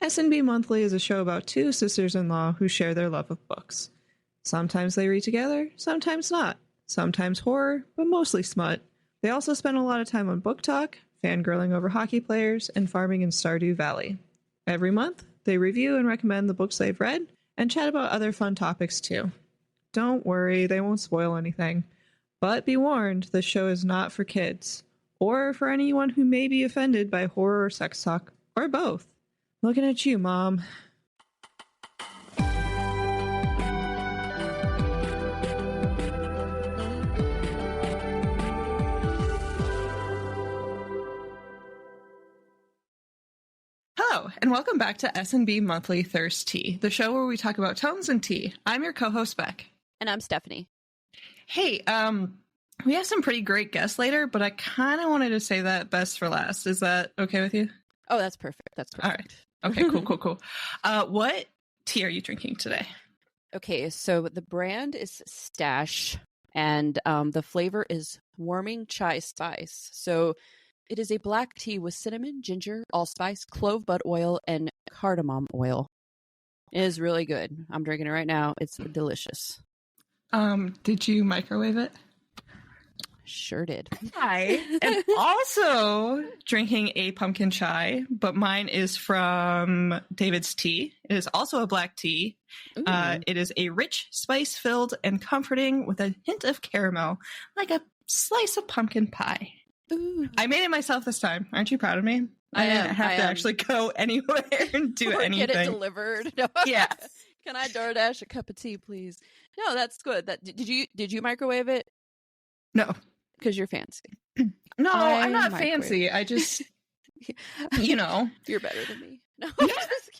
S&B Monthly is a show about two sisters-in-law who share their love of books. Sometimes they read together, sometimes not. Sometimes horror, but mostly smut. They also spend a lot of time on book talk, fangirling over hockey players, and farming in Stardew Valley. Every month, they review and recommend the books they've read, and chat about other fun topics too. Don't worry, they won't spoil anything. But be warned, the show is not for kids, or for anyone who may be offended by horror or sex talk, or both. Looking at you, Mom. Hello, and welcome back to S&B Monthly Thurstea, the show where we talk about tones and tea. I'm your co-host, Beck. And I'm Stephanie. Hey, we have some pretty great guests later, but I kind of wanted to say that best for last. Is that okay with you? Oh, that's perfect. That's perfect. All right. Okay, cool. What tea are you drinking today? Okay, so the brand is Stash, and the flavor is warming chai spice. So it is a black tea with cinnamon, ginger, allspice, clove bud oil, and cardamom oil. It is really good. I'm drinking it right now. It's delicious. Did you microwave it? Sure did. I am also drinking a pumpkin chai, but mine is from David's Tea. It is also a black tea. It is a rich, spice-filled, and comforting with a hint of caramel, like a slice of pumpkin pie. Ooh. I made it myself this time. Aren't you proud of me? I didn't have to actually go anywhere and do or anything. Get it delivered. No. Yeah. Can I DoorDash a cup of tea, please? No, that's good. Did you microwave it? No. Because you're fancy. No, I'm not fancy. I just, you're better than me. No, I'm just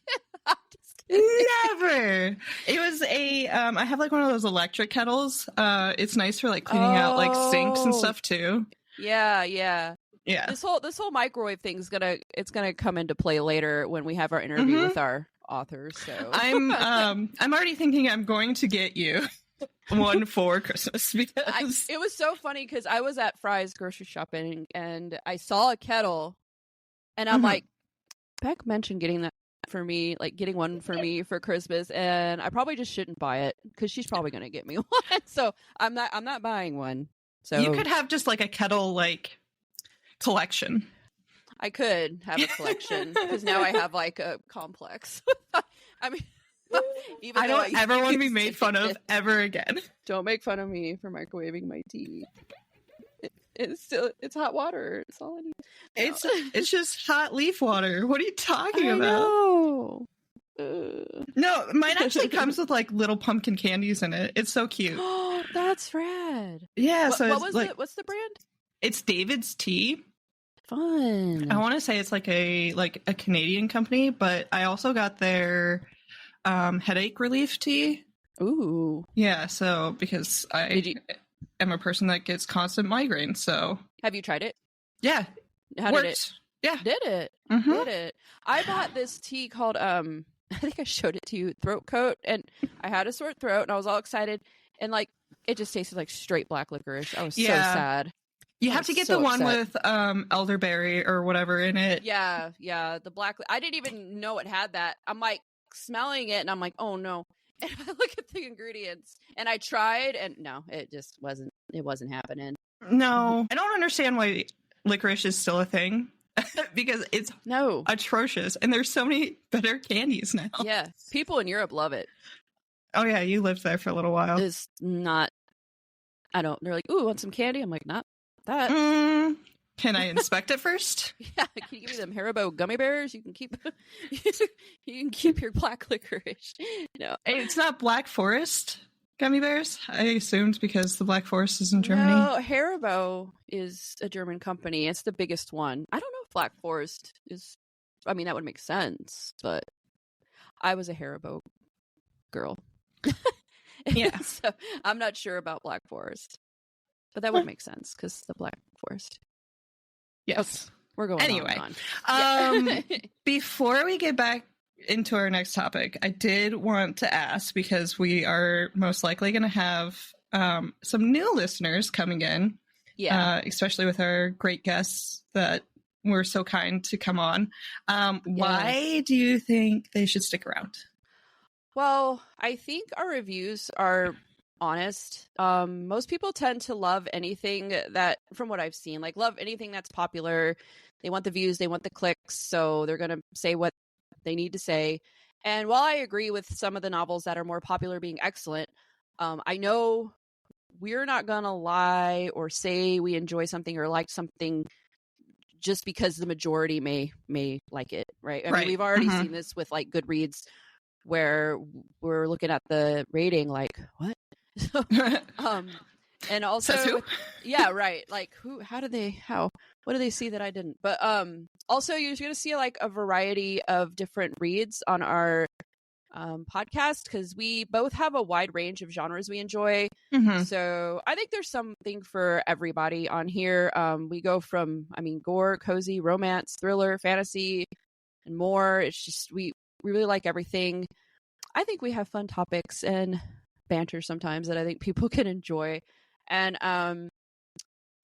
kidding. Never. It was I have like one of those electric kettles. It's nice for like cleaning out like sinks and stuff too. Yeah. This whole microwave thing is gonna come into play later when we have our interview with our authors. So I'm already thinking I'm going to get you one for Christmas because it was so funny because I was at Fry's grocery shopping and I saw a kettle and I'm like, Beck mentioned getting that for me, like getting one for me for Christmas, and I probably just shouldn't buy it because she's probably gonna get me one. So I'm not buying one. So you could have just like a kettle like collection. I could have a collection because now I have like a complex. I mean, even I don't ever want to be made fun of ever again. Don't make fun of me for microwaving my tea. It's hot water. It's all I need. No. It's just hot leaf water. What are you talking about? No, mine actually comes with like little pumpkin candies in it. It's so cute. Oh, that's rad. Yeah. What's the brand? It's David's Tea. Fun. I want to say it's like a Canadian company, but I also got their headache relief tea. Ooh. Yeah, so because I am a person that gets constant migraines, so. Have you tried it? Yeah. How did it? Yeah. Did it? Mm-hmm. Did it? I bought this tea called, I think I showed it to you, Throat Coat, and I had a sore throat and I was all excited, and like, it just tasted like straight black licorice. I was so sad. You have to get the one with elderberry or whatever in it. Yeah, the black. I didn't even know it had that. I'm like smelling it, and I'm like, oh no. And I look at the ingredients, and I tried, and no, it just wasn't. It wasn't happening. No, I don't understand why licorice is still a thing because it's atrocious, and there's so many better candies now. Yeah, people in Europe love it. Oh yeah, you lived there for a little while. It's not. I don't. They're like, ooh, want some candy? I'm like, not that. Can I inspect it first? Yeah, can you give me them Haribo gummy bears? You can keep you can keep your black licorice. No, it's not Black Forest gummy bears. I assumed because the Black Forest is in Germany. No, Haribo is a German company. It's the biggest one. I don't know if Black Forest is. I mean, that would make sense, but I was a Haribo girl. Yeah, so I'm not sure about Black Forest, but that would make sense because the Black Forest. Yes. Okay, we're going anyway. On. Before we get back into our next topic, I did want to ask, because we are most likely going to have some new listeners coming in. Yeah. Especially with our great guests that were so kind to come on. Why do you think they should stick around? Well, I think our reviews are honest. Most people tend to love anything that, from what I've seen, like love anything that's popular. They want the views, they want the clicks, so they're going to say what they need to say. And while I agree with some of the novels that are more popular being excellent, I know we're not going to lie or say we enjoy something or like something just because the majority may like it, right? I mean, we've already seen this with like Goodreads, where we're looking at the rating like, what? And also yeah, right, like what do they see that I didn't? But also you're going to see like a variety of different reads on our podcast, because we both have a wide range of genres we enjoy. So I think there's something for everybody on here. We go from, I mean, gore, cozy, romance, thriller, fantasy, and more. It's just we really like everything. I think we have fun topics and banter sometimes that I think people can enjoy. And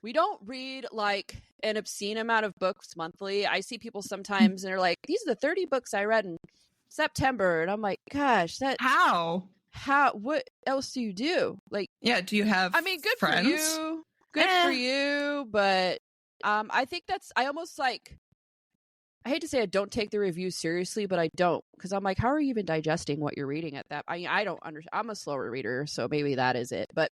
we don't read like an obscene amount of books monthly. I see people sometimes and they're like, these are the 30 books I read in September. And I'm like, gosh, that how what else do you do? Like, yeah, do you have, I mean, good friends? For you. Good for you. But I think I almost like, I hate to say I don't take the reviews seriously, but I don't, because I'm like, how are you even digesting what you're reading at that? I mean, I don't understand. I'm a slower reader, so maybe that is it. But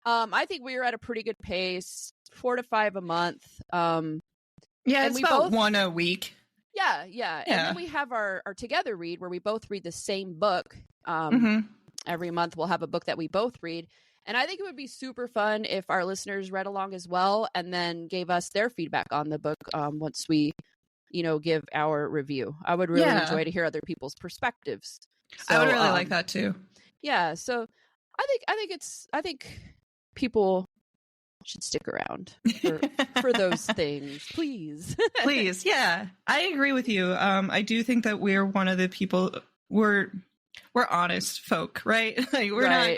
I think we were at a pretty good pace, 4 to 5 a month. It's about one a week. Yeah. And then we have our together read, where we both read the same book. Every month we'll have a book that we both read. And I think it would be super fun if our listeners read along as well, and then gave us their feedback on the book once we, give our review. I would really enjoy to hear other people's perspectives. So, I would really like that too. Yeah. So I think people should stick around for those things, please. Please. Yeah, I agree with you. I do think that we're one of the people, we're honest folk, right? Like, we're not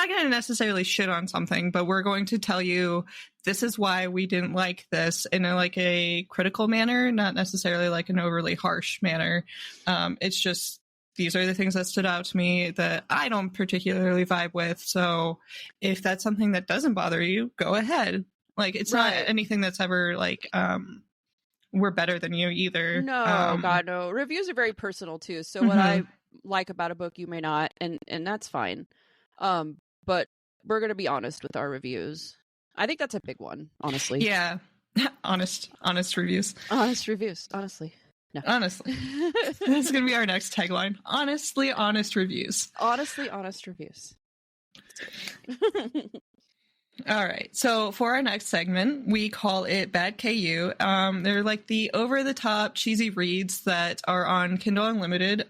gonna necessarily shit on something, but we're going to tell you this is why we didn't like this in a critical manner, not necessarily like an overly harsh manner. It's just, these are the things that stood out to me that I don't particularly vibe with. So if that's something that doesn't bother you, go ahead. Like, it's not anything that's ever like, we're better than you either. No, God, no. Reviews are very personal too. So what I like about a book, you may not, and that's fine. But we're going to be honest with our reviews. I think that's a big one, honestly. Yeah. honest reviews. Honest reviews, honestly. No. Honestly. This is going to be our next tagline. Honestly, honest reviews. Honestly, honest reviews. All right. So for our next segment, we call it Bad KU. They're like the over-the-top cheesy reads that are on Kindle Unlimited.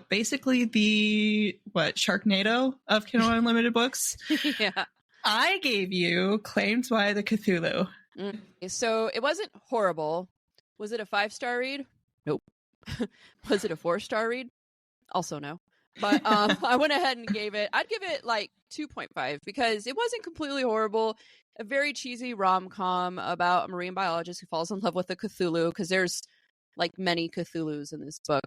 Basically the, Sharknado of Kindle Unlimited books. Yeah. I gave you Claimed by the Cthulhu. So it wasn't horrible. Was it a 5-star read? Nope. Was it a 4-star read? Also no. But I went ahead and I'd give it like 2.5, because it wasn't completely horrible. A very cheesy rom-com about a marine biologist who falls in love with a Cthulhu, because there's like many Cthulhus in this book.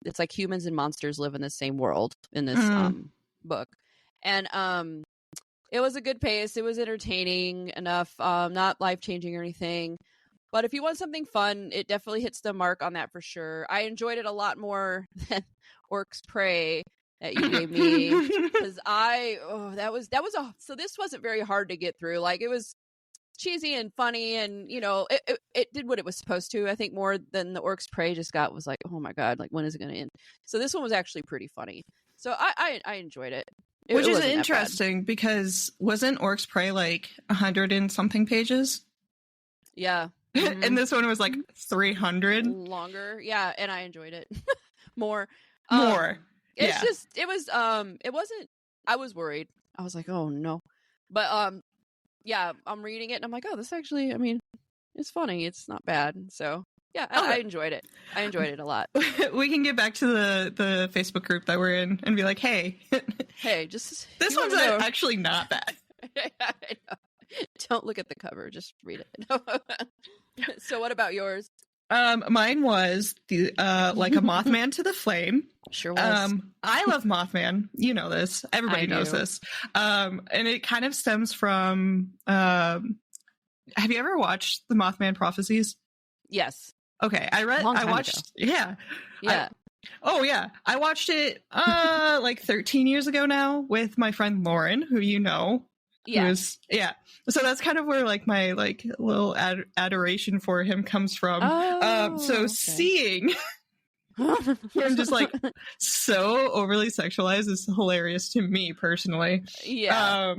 It's like humans and monsters live in the same world in this book. And it was a good pace. It was entertaining enough, not life-changing or anything. But if you want something fun, it definitely hits the mark on that for sure. I enjoyed it a lot more than Orc's Prey that you gave me, because so this wasn't very hard to get through. Like, it was cheesy and funny, and it did what it was supposed to. I think more than the Orc's Prey was like, oh my god, like, when is it going to end? So this one was actually pretty funny. So I enjoyed it. Which is interesting, because wasn't Orc's Prey like 100 and something pages? Yeah. And this one was like 300 longer. Yeah, and I enjoyed it more. It's just, it wasn't, I was worried. I was like, oh no. But yeah, I'm reading it and I'm like, oh, this actually, I mean, it's funny. It's not bad. So yeah, I enjoyed it. I enjoyed it a lot. We can get back to the Facebook group that we're in and be like, hey, just this one's actually not bad. I know. Don't look at the cover, just read it. So what about yours? Mine was the like a Mothman to the flame. Sure was. I love Mothman. You know this. Everybody knows this. And it kind of stems from have you ever watched the Mothman prophecies? Yes. Okay. I watched ago. Yeah. I watched it like 13 years ago now with my friend Lauren, who you know. Yeah. So that's kind of where like my like little adoration for him comes from. Seeing him just like so overly sexualized is hilarious to me personally. Yeah.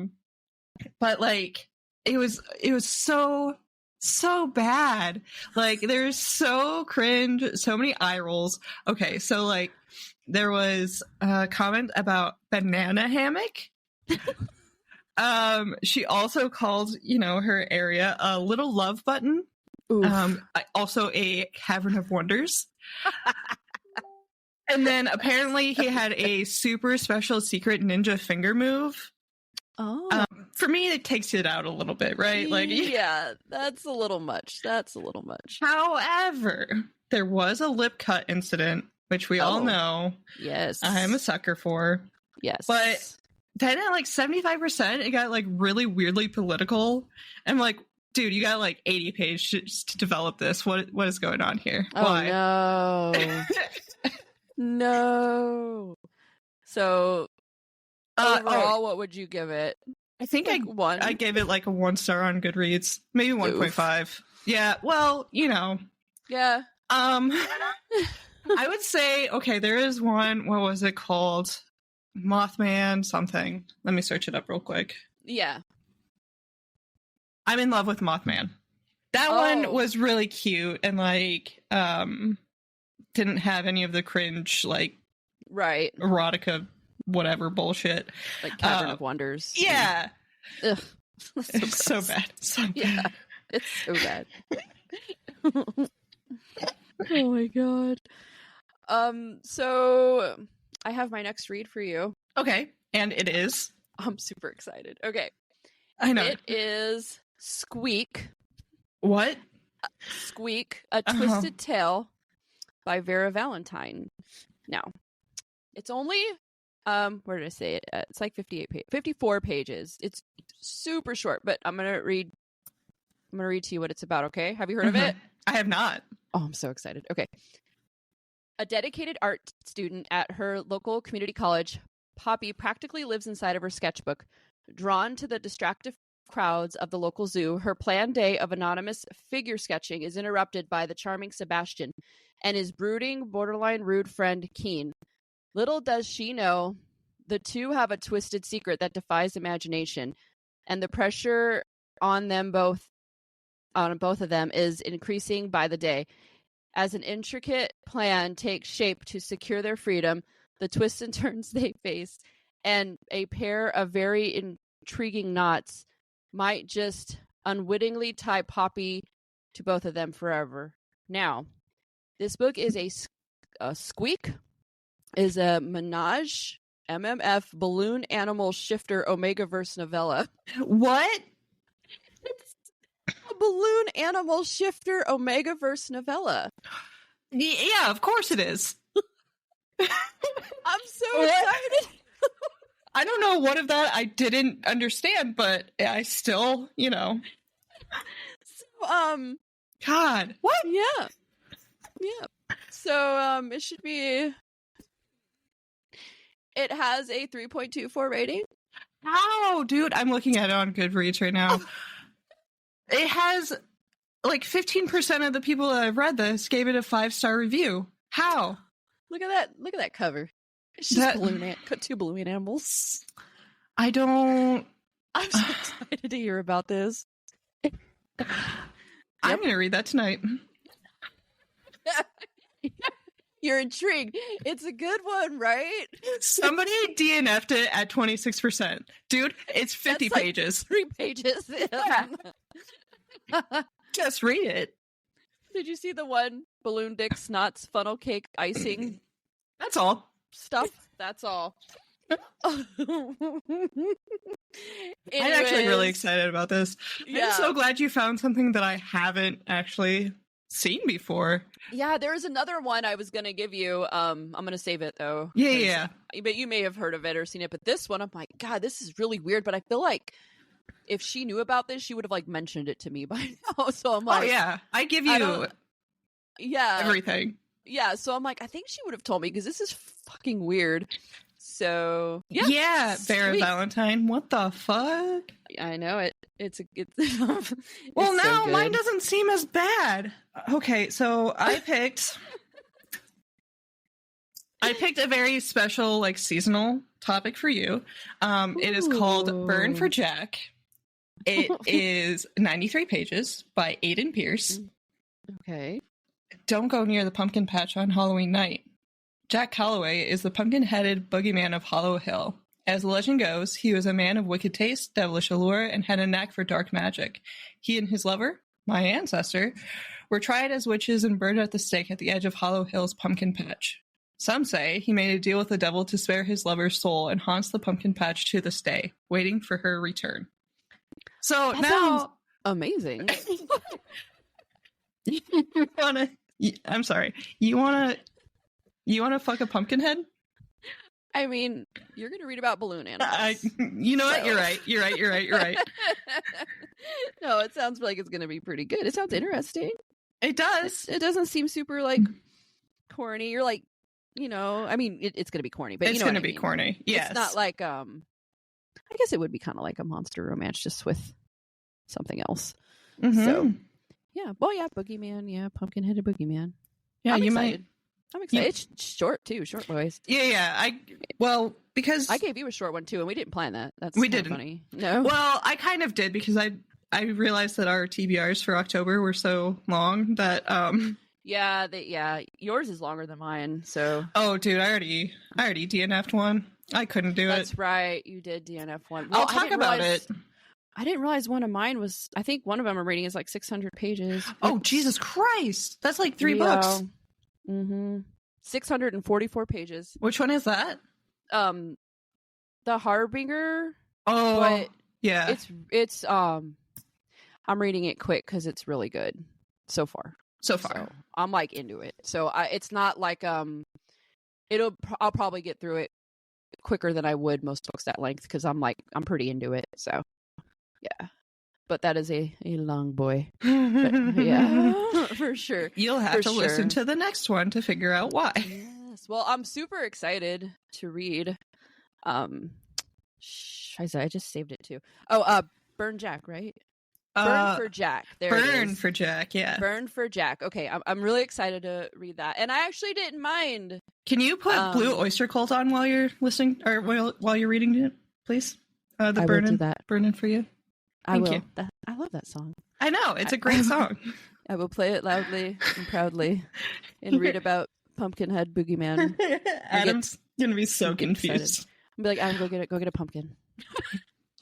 But like it was so bad. Like there's so cringe, so many eye rolls. Okay, so like there was a comment about banana hammock. She also called, her area a little love button. Also a cavern of wonders. And then apparently he had a super special secret ninja finger move. Oh. For me, it takes it out a little bit, right? Like, yeah, that's a little much. However, there was a lip cut incident, which we all know. Yes. I'm a sucker for. Yes. But then at like 75%, it got like really weirdly political. I'm like, dude, you got like 80 pages to develop this. What is going on here? Why? No. No. So overall, what would you give it? I think like I gave it like a 1 star on Goodreads, maybe 1.5. Yeah, well, Yeah. I would say, okay, there is one. What was it called? Mothman something. Let me search it up real quick. Yeah. I'm in love with Mothman. That one was really cute and like didn't have any of the cringe like erotica whatever bullshit. Like Cavern of Wonders. Yeah. Ugh. So bad. So bad. Yeah. It's so bad. Oh my god. So I have my next read for you. Okay. And it is? I'm super excited. Okay. I know. It is Squeak. What? Squeak, A Twisted Tale by Vera Valentine. Now, it's only where did I say it? It's like 54 pages. It's super short, but I'm going to read to you what it's about, okay? Have you heard of it? I have not. Oh, I'm so excited. Okay. A dedicated art student at her local community college, Poppy practically lives inside of her sketchbook. Drawn to the distractive crowds of the local zoo, her planned day of anonymous figure sketching is interrupted by the charming Sebastian and his brooding, borderline rude friend, Keen. Little does she know, the two have a twisted secret that defies imagination, and the pressure on both of them is increasing by the day. As an intricate plan takes shape to secure their freedom, the twists and turns they face, and a pair of very intriguing knots might just unwittingly tie Poppy to both of them forever. Now, this book is a Squeak is a Menage MMF balloon animal shifter Omegaverse novella. What? It's a balloon animal shifter Omegaverse novella. Yeah, of course it is. I'm so excited. I don't know what of that I didn't understand, but I still, So, God, what? Yeah. So, it should be. It has a 3.24 rating. How, dude? I'm looking at it on Goodreads right now. It has like 15% of the people that I've read this gave it a 5-star review. How? Look at that cover. It's just two balloon animals. I'm so excited to hear about this. I'm going to read that tonight. You're intrigued. It's a good one, right? Somebody DNF'd it at 26%. Dude, it's 50 That's pages. Like 3 pages. Just read it. Did you see the one balloon dick snots funnel cake icing? That's all. Stuff. That's all. I'm actually really excited about this. Yeah. I'm so glad you found something that I haven't actually seen before. Yeah, there is another one I was going to give you. I'm going to save it, though. Yeah. But you may have heard of it or seen it. But this one, I'm like, God, this is really weird. But I feel like if she knew about this, she would have, like, mentioned it to me by now. So I'm like... Oh, yeah. I give you everything. Yeah, so I'm like, I think she would have told me, because this is fucking weird. So, yeah. Yeah, Vera Valentine. What the fuck? I know it. It's well, now so mine doesn't seem as bad. Okay, so I picked a very special, like, seasonal topic for you. It is called Burn for Jack. It is 93 pages by Aidan Pierce. Okay. Don't go near the pumpkin patch on Halloween night. Jack Calloway is the pumpkin-headed boogeyman of Hollow Hill. As the legend goes, he was a man of wicked taste, devilish allure, and had a knack for dark magic. He and his lover, my ancestor, were tried as witches and burned at the stake at the edge of Hollow Hill's pumpkin patch. Some say he made a deal with the devil to spare his lover's soul and haunts the pumpkin patch to this day, waiting for her return. So that now... sounds amazing. I'm sorry. You wanna fuck a pumpkin head? I mean, you're gonna read about balloon animals. You know what? You're right. No, it sounds like it's gonna be pretty good. It sounds interesting. It does. It doesn't seem super like corny. You're like, I mean, it's gonna be corny, but it's gonna be corny. Yes, it's not like I guess it would be kind of like a monster romance, just with something else. Mm-hmm. So, yeah. Well, yeah, boogeyman. Yeah, pumpkin-headed boogeyman. Yeah, I'm excited. It's short too, short boys. Yeah. Because I gave you a short one too, and we didn't plan that. We didn't. Funny. No. Well, I kind of did because I realized that our TBRs for October were so long that Yeah, yours is longer than mine. So. Oh, dude, I already DNF'd one. I couldn't do it. That's right. You did DNF one. Well, I'll talk about it. I didn't realize one of mine was. I think one of them I'm reading is like 600 pages. Oh, Jesus Christ! That's like 3 books. Mm-hmm. 644 pages. Which one is that? The Harbinger. Oh, but yeah. It's I'm reading it quick because it's really good so far. So I'm like into it. So it's not like I'll probably get through it quicker than I would most books that length because I'm pretty into it. So yeah. But that is a long boy. But, yeah, for sure. You'll have to listen to the next one to figure out why. Yes. Well, I'm super excited to read. I just saved it too. Oh, Burn Jack, right? Burn for Jack. Burn for Jack, yeah. Burn for Jack. Okay, I'm really excited to read that. And I actually didn't mind. Can you put Blue Oyster Cult on while you're listening, or while you're reading it, please? I will do that. Burnin' for you. Thank you. I love that song. I know. It's a great song. I will play it loudly and proudly and read about Pumpkinhead Boogeyman. Adam's going to be so confused. I'm be like, Adam, go get a pumpkin.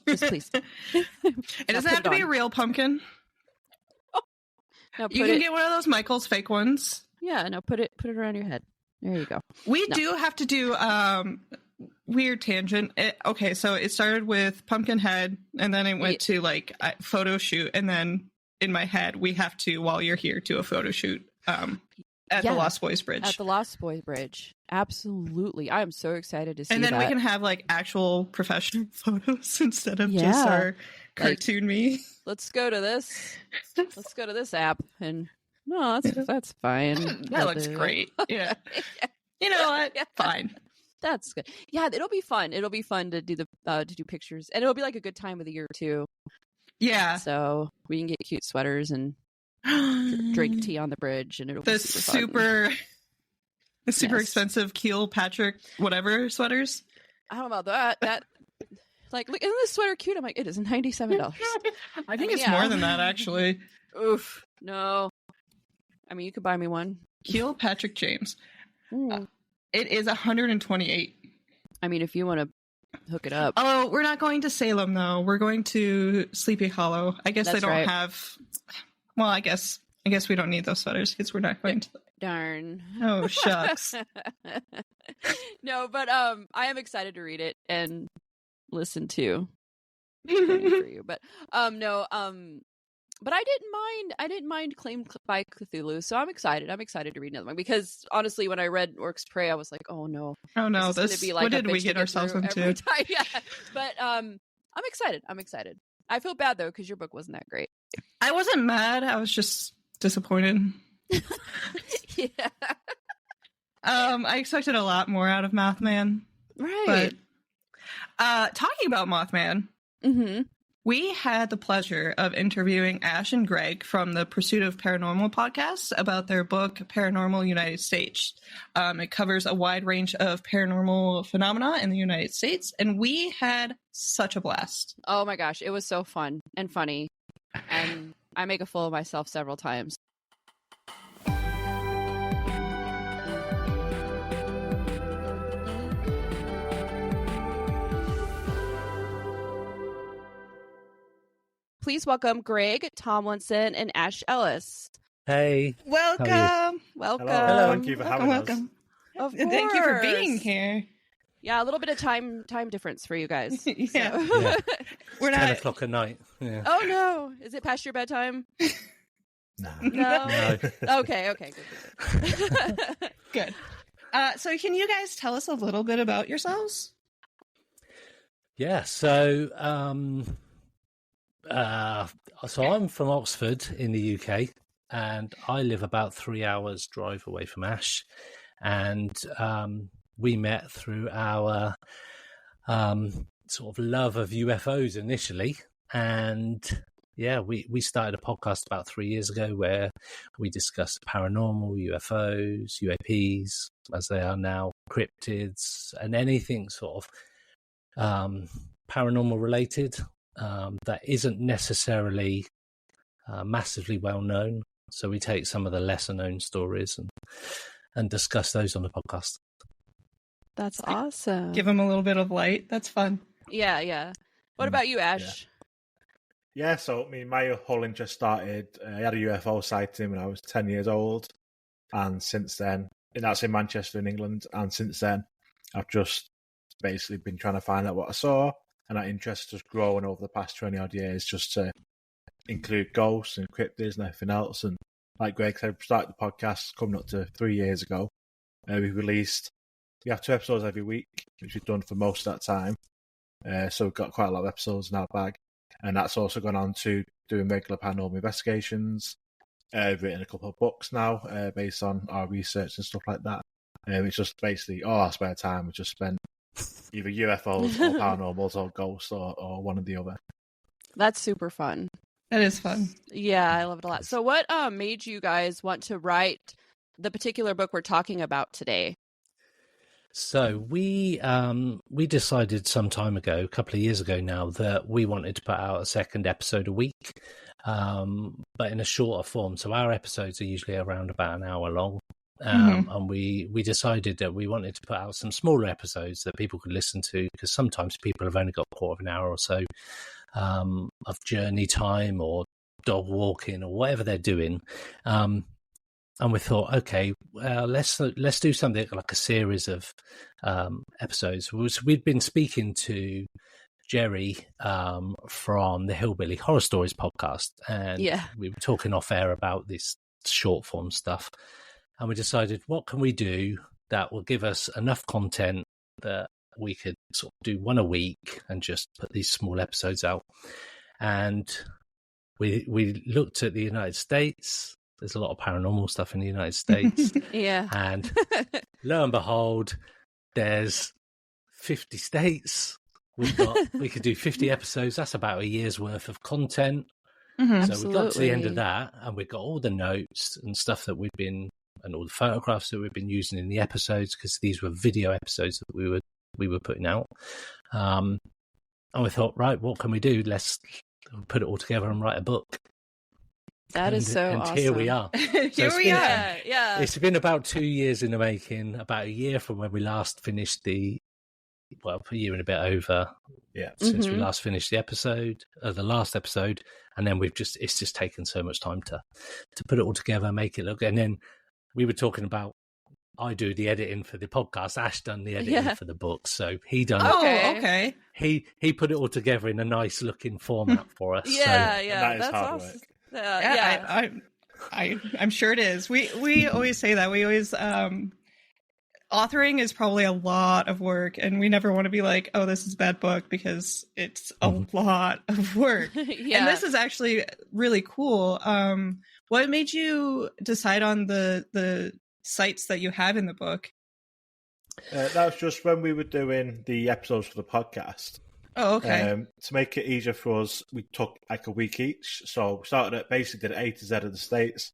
Just please. It doesn't have to be a real pumpkin. No, you can get one of those Michael's fake ones. Yeah, no, put it around your head. There you go. We do have to do weird tangent. Okay, so it started with Pumpkinhead, and then it went to like a photo shoot, and then in my head, we have to, while you're here, do a photo shoot at the Lost Boys Bridge. At the Lost Boys Bridge. Absolutely. I am so excited to see that. And then we can have like actual professional photos instead of just our cartoon me. Let's go to this. Let's go to this app. And no, that's fine. That looks great. Yeah. You know what? Yeah. Fine. That's good. Yeah, it'll be fun. It'll be fun to do to do pictures. And it'll be like a good time of the year too. Yeah. So we can get cute sweaters and drink tea on the bridge, and it'll be super expensive Keel Patrick whatever sweaters. I don't know about that. Like, look, isn't this sweater cute? I'm like, it is $97. I think it's more than that, actually. Oof, no. I mean, you could buy me one. Keel Patrick James. It is $128. I mean, if you want to hook it up. Oh, we're not going to Salem though. We're going to Sleepy Hollow. I guess they don't have. Well, I guess we don't need those sweaters because we're not going to. Darn. Oh, shucks. No, but I am excited to read it and listen to for you. But no, but I didn't mind Claim by Cthulhu, so I'm excited to read another one, because honestly, when I read Orcs Prey, I was like, oh no, this is gonna be like, what did we get ourselves into? Yeah, but I'm excited. I feel bad though, because your book wasn't that great. I wasn't mad, I was just disappointed. Yeah. I expected a lot more out of Mothman. Right. But talking about Mothman, we had the pleasure of interviewing Ash and Greg from the Pursuit of Paranormal podcast about their book, Paranormal United States. It covers a wide range of paranormal phenomena in the United States, and we had such a blast. Oh my gosh, it was so fun and funny. And I make a fool of myself several times. Please welcome Greg Thomlinson and Ash Ellis. Hey. Welcome. Welcome. Hello. Thank you for having us. Of course. Thank you for being here. Yeah, a little bit of time difference for you guys. Yeah. Yeah. We're 10 not. o'clock at night. Yeah. Oh no. Is it past your bedtime? No. No. No. Okay, good. Good. So can you guys tell us a little bit about yourselves? Yeah. So I'm from Oxford in the UK, and I live about 3 hours drive away from Ash, and we met through our sort of love of UFOs initially, and yeah, we started a podcast about 3 years ago where we discussed paranormal, UFOs, UAPs, as they are now, cryptids, and anything sort of paranormal related. That isn't necessarily massively well known. So we take some of the lesser known stories and discuss those on the podcast. That's awesome. Give them a little bit of light. That's fun. Yeah. What about you, Ash? Yeah, so my whole interest started, I had a UFO sighting when I was 10 years old. And since then, and that's in Manchester in England. And since then, I've just basically been trying to find out what I saw. And that interest has grown over the past 20 odd years just to include ghosts and cryptids and everything else. And like Greg said, we started the podcast coming up to 3 years ago. We have 2 episodes every week, which we've done for most of that time. So we've got quite a lot of episodes in our bag. And that's also gone on to doing regular paranormal investigations. I've written a couple of books now based on our research and stuff like that. It's just basically all our spare time we just spent either UFOs or paranormals or ghosts or one or the other. That's super fun. That is fun. Yeah, I love it a lot. So what made you guys want to write the particular book we're talking about today? So we decided some time ago, a couple of years ago now, that we wanted to put out a second episode a week, but in a shorter form. So our episodes are usually around about an hour long. And we decided that we wanted to put out some smaller episodes that people could listen to, because sometimes people have only got a quarter of an hour or so of journey time or dog walking or whatever they're doing. And we thought, okay, let's do something like a series of episodes. We'd been speaking to Jerry from the Hillbilly Horror Stories podcast, and we were talking off air about this short form stuff. And we decided, what can we do that will give us enough content that we could sort of do one a week and just put these small episodes out. And we looked at the United States. There's a lot of paranormal stuff in the United States. Yeah. And lo and behold, there's 50 states. We could do 50 episodes. That's about a year's worth of content. So we got to the end of that, and we got all the notes and stuff that and all the photographs that we've been using in the episodes, because these were video episodes that we were putting out. And we thought, right, what can we do? Let's put it all together and write a book. That is so awesome. And here we are. Here we are. Yeah. It's been about 2 years in the making, about a year from when we last finished a year and a bit over. Yeah. Since we last finished the last episode. And then it's just taken so much time to put it all together, make it look. And then we were talking about I do the editing for the podcast. Ash done the editing for the book, so he done. Okay. He put it all together in a nice looking format for us. Yeah, so. yeah, that's hard awesome. Yeah. I'm sure it is. We always say that. We always authoring is probably a lot of work, and we never want to be like, oh, this is a bad book, because it's a lot of work. Yeah. And this is actually really cool. What made you decide on the sites that you had in the book? That was just when we were doing the episodes for the podcast. Oh, okay. To make it easier for us, we took like a week each. So we started at basically did A to Z of the states.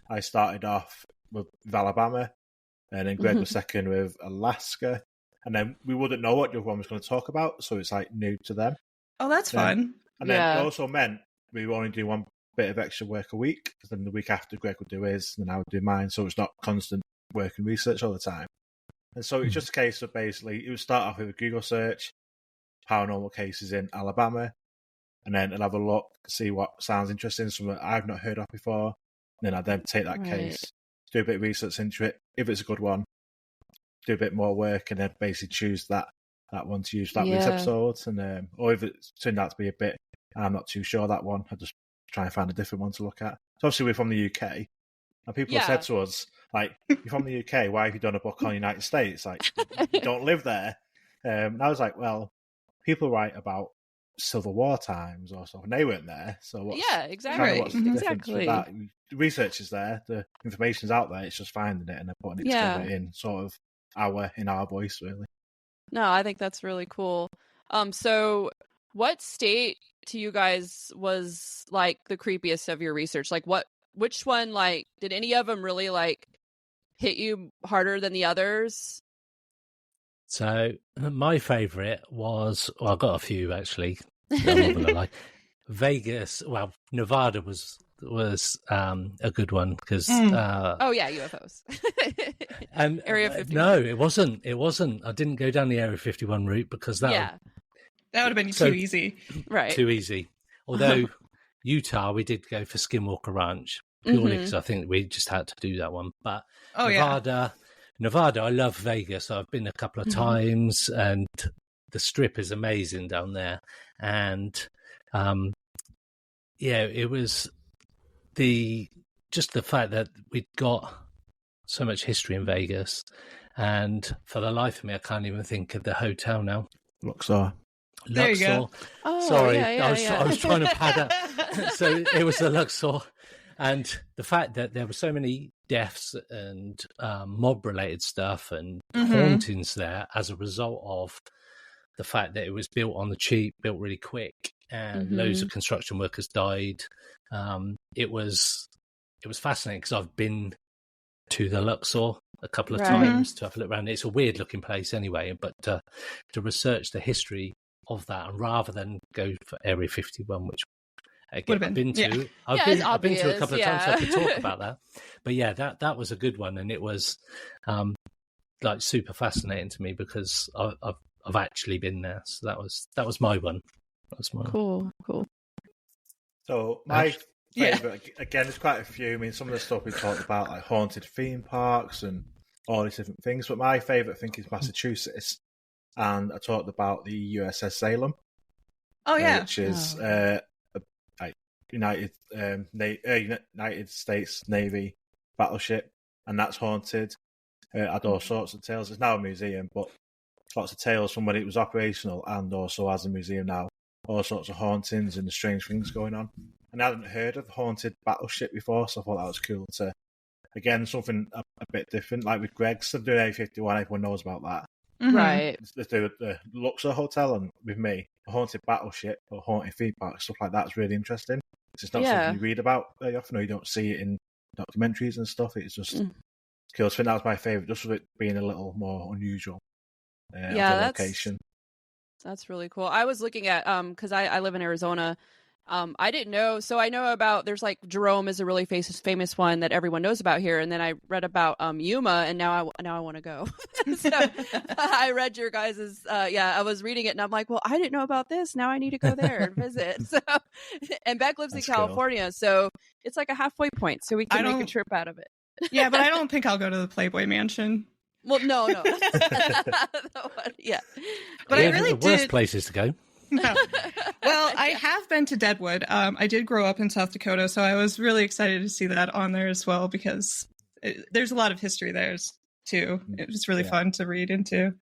I started off with Alabama, and then Greg was second with Alaska. And then we wouldn't know what the other one was going to talk about, so it's like new to them. Oh, that's fun. And then it also meant we would only do one bit of extra work a week, because then the week after Greg would do his, and I would do mine, so it's not constant work and research all the time. And so it's just a case of basically, it would start off with a Google search, paranormal cases in Alabama, and then I'll have a look, see what sounds interesting, something I've not heard of before. And then I'd then take that case, do a bit of research into it. If it's a good one, do a bit more work, and then basically choose that one to use for that week's episode. And or if it turned out to be a bit, I'm not too sure that one, I just try and find a different one to look at. So obviously we're from the UK, and people have said to us, like, you're from the UK, why have you done a book on the United States? Like, you don't live there. And I was like, well, people write about Civil War times or something. They weren't there, so what's, exactly. What's the difference with that? The research is there, the information's out there. It's just finding it and then putting it together in sort of our voice, really. No, I think that's really cool. So what state to you guys was like the creepiest of your research? Like, which one? Like, did any of them really like hit you harder than the others? So my favourite was, well, I've got a few actually. I'm not gonna lie. Vegas, well, Nevada was a good one because UFOs. And Area 51. No, it wasn't. I didn't go down the Area 51 route because that would have been too easy. Right. Too easy. Although Utah, we did go for Skinwalker Ranch purely because I think we just had to do that one. But Nevada, I love Vegas. I've been a couple of times, and the Strip is amazing down there. And it was just the fact that we'd got so much history in Vegas, and for the life of me, I can't even think of the hotel now. Luxor. There you go. Oh, sorry, I was trying to pad up. So it was the Luxor, and the fact that there were so many deaths and mob-related stuff and hauntings there as a result of the fact that it was built on the cheap, built really quick, and loads of construction workers died. It was fascinating because I've been to the Luxor a couple of times to have a look around. It's a weird looking place anyway, but to research the history of that, and rather than go for Area 51, which again, I've been to. I've been to a couple of times, so I could talk about that. But yeah, that was a good one, and it was like super fascinating to me because I've actually been there. So that was my one. That was my cool. So my favourite, again, there's quite a few. I mean, some of the stuff we talked about, like haunted theme parks and all these different things. But my favourite, I think, is Massachusetts. And I talked about the USS Salem. Oh, yeah. Which is United States Navy battleship. And that's haunted. Had all sorts of tales. It's now a museum, but lots of tales from when it was operational and also as a museum now. All sorts of hauntings and the strange things going on. And I hadn't heard of haunted battleship before, so I thought that was cool to, again, something a bit different. Like with Greg's, they're doing A51, everyone knows about that. Right. Let's do the Luxor Hotel, and with me, a haunted battleship or haunted theme park, stuff like that's really interesting. It's not something you read about very often, or you don't see it in documentaries and stuff. It's just cool. I think that was my favourite, just with it being a little more unusual. Location. That's really cool. I was looking at because I live in Arizona. I didn't know, so I know about, there's like Jerome is a really famous one that everyone knows about here, and then I read about Yuma, and now I want to go. So I read your guys's I was reading it, and I'm like, well, I didn't know about this. Now I need to go there and visit. So, and Beck lives in California, so it's like a halfway point, so we can make a trip out of it. Yeah, but I don't think I'll go to the Playboy Mansion. Well, no. Yeah. But I really the worst places to go. No. Well, I have been to Deadwood. I did grow up in South Dakota, so I was really excited to see that on there as well because there's a lot of history there too. It was really fun to read into.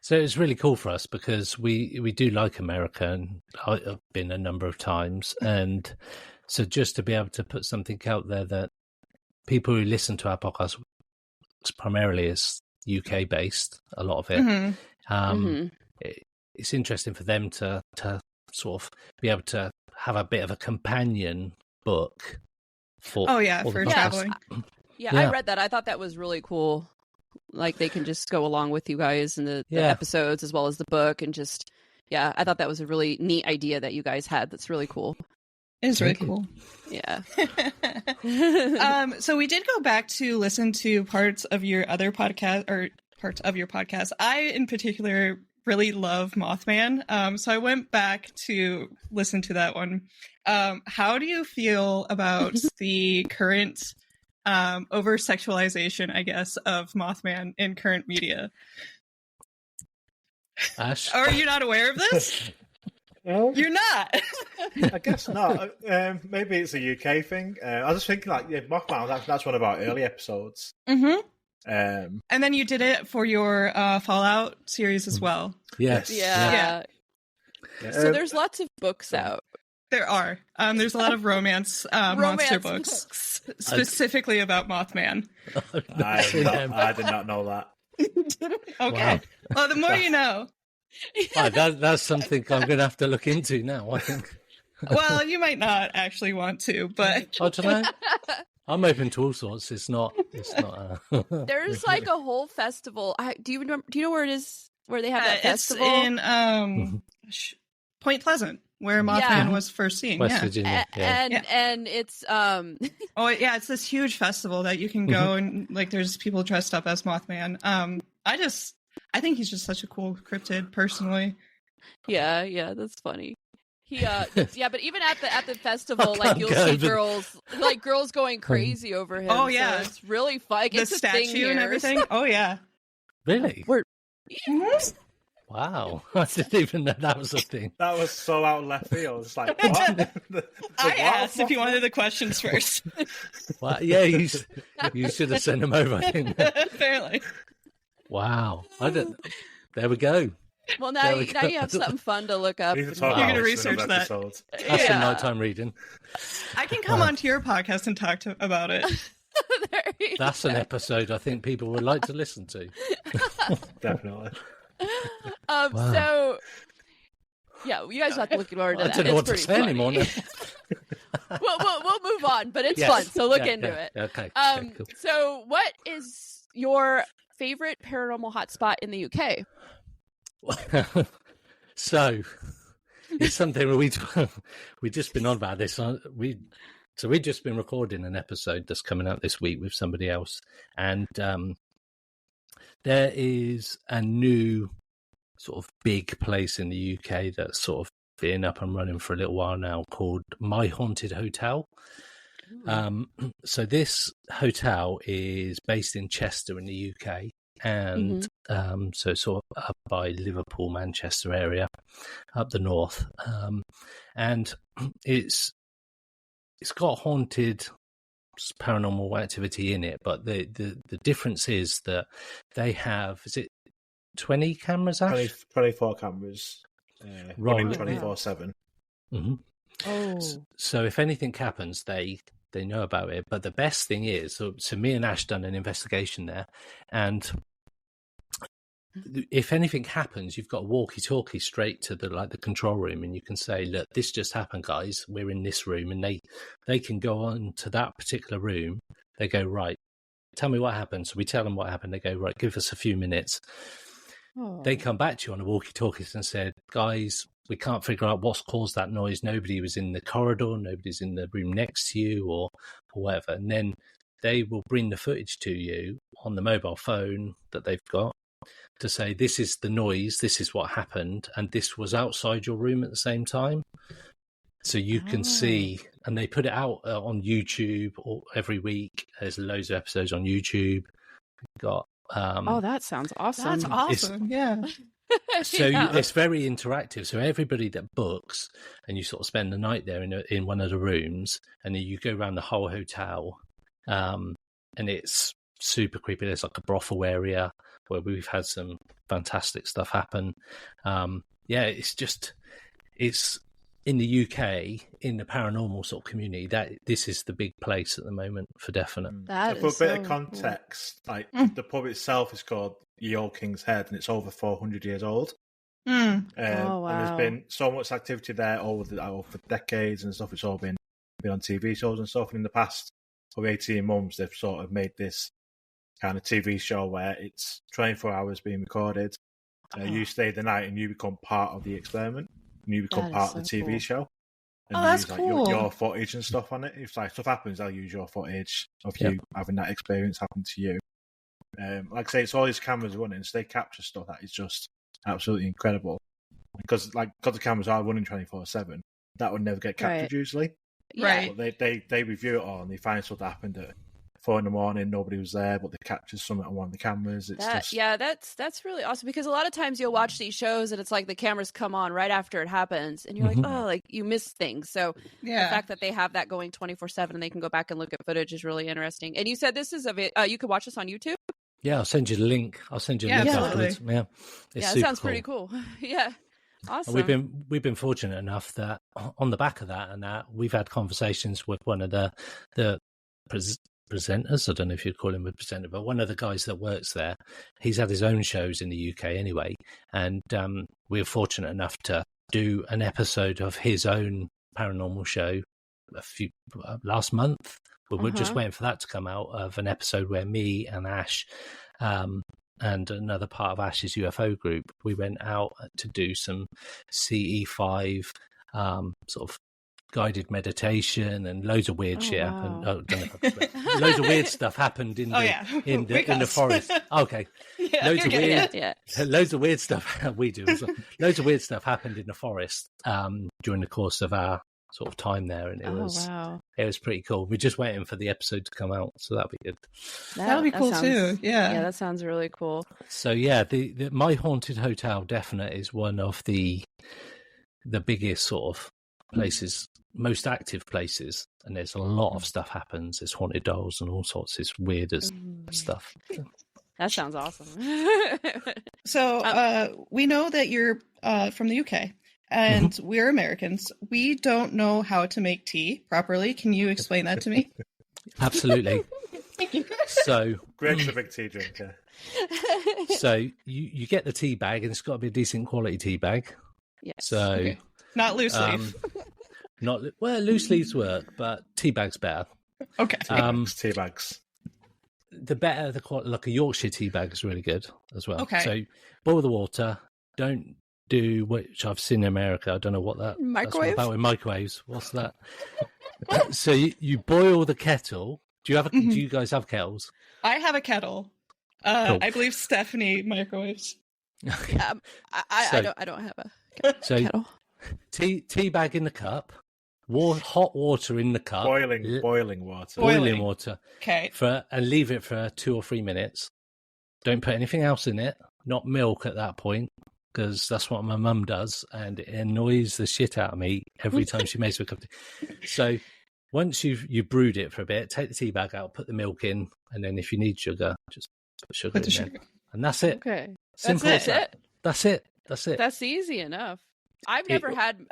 So it's really cool for us because we do like America, and I've been a number of times, and so just to be able to put something out there that people who listen to our podcast primarily is UK based, a lot of it. It's interesting for them to sort of be able to have a bit of a companion book for for traveling. Yeah, I read that. I thought that was really cool. Like they can just go along with you guys in the episodes as well as the book, and just I thought that was a really neat idea that you guys had. That's really cool. It is really cool. Yeah. So we did go back to listen to parts of your other podcast I, in particular, really love Mothman. So I went back to listen to that one. How do you feel about the current over-sexualization, I guess, of Mothman in current media? Ash? Are you not aware of this? No, you're not. I guess not. Maybe it's a UK thing. I was just thinking, Mothman. That's one of our early episodes. Mm-hmm. And then you did it for your Fallout series as well. Yes. Yeah. So there's lots of books out. There are. There's a lot of romance monster books specifically about Mothman. I did not know that. Okay. Wow. Well, the more you know. That's something I'm going to have to look into now, I think. Well, you might not actually want to, but I don't know. I'm open to all sorts. It's not. There's like a whole festival. Do you know where it is? Where they have that festival? It's in Point Pleasant, where Mothman was first seen. West Virginia. And it's it's this huge festival that you can go and there's people dressed up as Mothman. I think he's just such a cool cryptid, personally. Yeah, that's funny. He but even at the festival, you'll see girls going crazy over him. Oh yeah, so it's really fun. The it's statue a thing and everything. Oh yeah, really? Yes. Wow, I didn't even know that was a thing. That was so out of left field. It's like, what? I asked if you wanted the questions first. Well, yeah, you should have sent them over. I think. Apparently. Wow, there we go. Well, now you have something fun to look up. You're going to research that. That's some nighttime reading. I can come onto your podcast and talk about it. That's an episode I think people would like to listen to. Definitely. Wow. So, you guys have to look forward to that. I don't know what to say anymore now. We'll move on, but it's fun, so look into it. Okay. Cool. So, what is your favorite paranormal hotspot in the UK? So it's something we've just been on about this. We've just been recording an episode that's coming out this week with somebody else, and there is a new sort of big place in the UK that's sort of been up and running for a little while now called My Haunted Hotel. So this hotel is based in Chester in the UK, and so sort of up by Liverpool, Manchester area, up the north, and it's got haunted paranormal activity in it, but the difference is that they have, is it 20 cameras, Ash? 24 cameras, running 24/7. Mm-hmm. Oh, so if anything happens, they know about it. But the best thing is, so me and Ash done an investigation there, and if anything happens, you've got a walkie-talkie straight to the control room, and you can say, "Look, this just happened, guys. We're in this room," and they can go on to that particular room. They go, "Right, tell me what happened." So we tell them what happened. They go, "Right, give us a few minutes." oh. They come back to you on the walkie-talkies and said, "Guys, we can't figure out what's caused that noise. Nobody was in the corridor. Nobody's in the room next to you, or whatever." And then they will bring the footage to you on the mobile phone that they've got to say, "This is the noise, this is what happened, and this was outside your room at the same time." So you can see, and they put it out on YouTube every week. There's loads of episodes on YouTube. We've got that sounds awesome. That's awesome. Yeah. So it's very interactive. So everybody that books, and you sort of spend the night there in one of the rooms, and then you go around the whole hotel, and it's super creepy. There's like a brothel area where we've had some fantastic stuff happen. It's in the UK, in the paranormal sort of community, that this is the big place at the moment for definite. For a bit of context, like the pub itself is called Ye Old King's Head, and it's over 400 years old. Mm. Wow. And there's been so much activity there over decades and stuff. It's all been on TV shows and stuff. And in the past 18 months, they've sort of made this kind of TV show where it's 24 hours being recorded. You stay the night and you become part of the experiment. And you become part of the TV show. And that's use, like, cool. your footage and stuff on it. If like stuff happens, they'll use your footage of you having that experience happen to you. Like I say, it's all these cameras running, so they capture stuff that is just absolutely incredible. Because the cameras are running 24/7, that would never get captured usually. Right. But they review it all and they find stuff that happened at 4 a.m, nobody was there, but they captured something on one of the cameras. That's really awesome, because a lot of times you'll watch these shows and it's like the cameras come on right after it happens and you're like, oh, like you miss things. So the fact that they have that going 24/7 and they can go back and look at footage is really interesting. And you said this is you could watch this on YouTube? Yeah, I'll send you the link. I'll send you a link afterwards. Yeah, it sounds pretty cool. Yeah. Awesome. And we've been fortunate enough that on the back of that and that we've had conversations with one of the presenters. I don't know if you'd call him a presenter, but one of the guys that works there. He's had his own shows in the UK anyway, and we were fortunate enough to do an episode of his own paranormal show last month. But we're just waiting for that to come out, of an episode where me and Ash and another part of Ash's UFO group, we went out to do some CE5 sort of guided meditation, and loads of weird shit happened. Oh, don't know if I can swear. Loads of weird stuff happened in the forest. Okay, loads of weird stuff. We do as well. Loads of weird stuff happened in the forest during the course of our sort of time there, and it was pretty cool. We're just waiting for the episode to come out, so that'll be good. That'll be cool too. Yeah, that sounds really cool. So yeah, the My Haunted Hotel definite is one of the biggest sort of places, most active places, and there's a lot of stuff happens. There's haunted dolls and all sorts of weird stuff. That sounds awesome. So we know that you're from the UK. And we're Americans. We don't know how to make tea properly. Can you explain that to me? Absolutely. Thank you. So Greg's a big tea drinker. So you get the tea bag, and it's got to be a decent quality tea bag. Yes. So not loose leaf. Loose leaves work, but tea bag's better. Okay. Tea bags. The better the quality, like a Yorkshire tea bag is really good as well. Okay. So boil the water. Don't do, which I've seen in America. I don't know what that microwave about with microwaves. What's that? So you boil the kettle. Do you guys have kettles? I have a kettle. Cool. I believe Stephanie microwaves. I don't have a kettle. Tea bag in the cup. Hot water in the cup. Boiling water. Boiling water. Okay. And leave it for 2 or 3 minutes. Don't put anything else in it. Not milk at that point, because that's what my mum does, and it annoys the shit out of me every time she makes me a cup of tea. So once you've brewed it for a bit, take the tea bag out, put the milk in, and then if you need sugar, just put sugar in there. And that's it. Okay. Simple as that. That's it. That's easy enough. I've never had